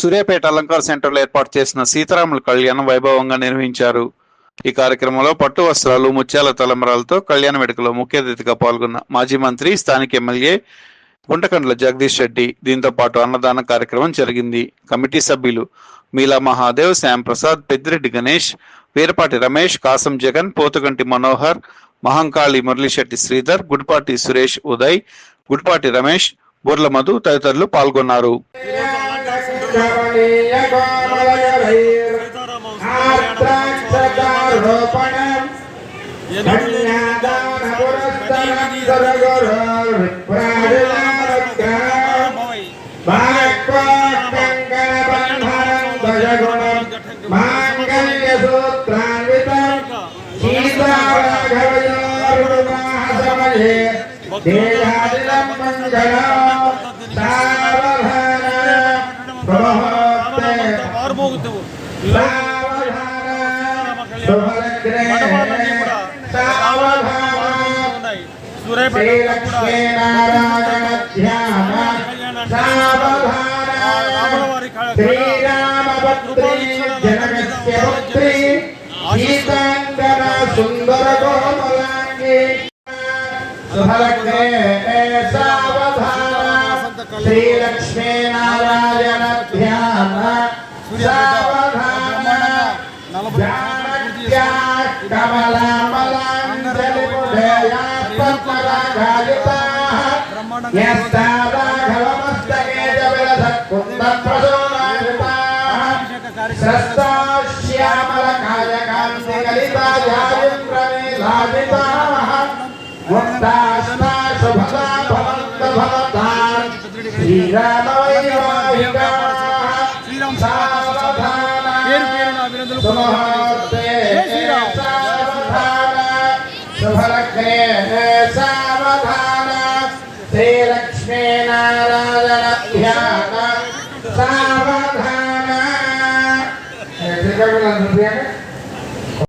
సూర్యాపేట అలంకార సెంటర్లో ఏర్పాటు చేసిన సీతారాముల కళ్యాణం వైభవంగా నిర్వహించారు. ఈ కార్యక్రమంలో పట్టు వస్త్రాలు, ముత్యాల తలంబరాలతో కళ్యాణ వేడుకలో ముఖ్య అతిథిగా పాల్గొన్న మాజీ మంత్రి, స్థానిక ఎమ్మెల్యే గుంటకండ్ల జగదీష్ రెడ్డి, దీంతో పాటు అన్నదాన కార్యక్రమం జరిగింది. కమిటీ సభ్యులు మీలా మహాదేవ్, శ్యామ్ ప్రసాద్, పెద్దిరెడ్డి గణేష్, వీరపాటి రమేష్, కాసం జగన్, పోతుగంటి మనోహర్, మహంకాళి మురళిశెట్టి శ్రీధర్, గుడిపాటి సురేష్, ఉదయ్, గుడిపాటి రమేష్, బుర్ల మధు తదితరులు పాల్గొన్నారు. సుందర కోమలాంగి శ్రీ లక్ష్మీ నారాయణ ధ్యాన శ్యామల కాయకాంతి కలితా ముక్తాస్తా శుభదా భవంత భవతాన్ శ్రీరామ వైవాహికా సావధాన సుముహూర్తే సావధాన శుభలగ్నే సావధాన శ్రీలక్ష్మీ నారాయణ ధ్యాన సావధాన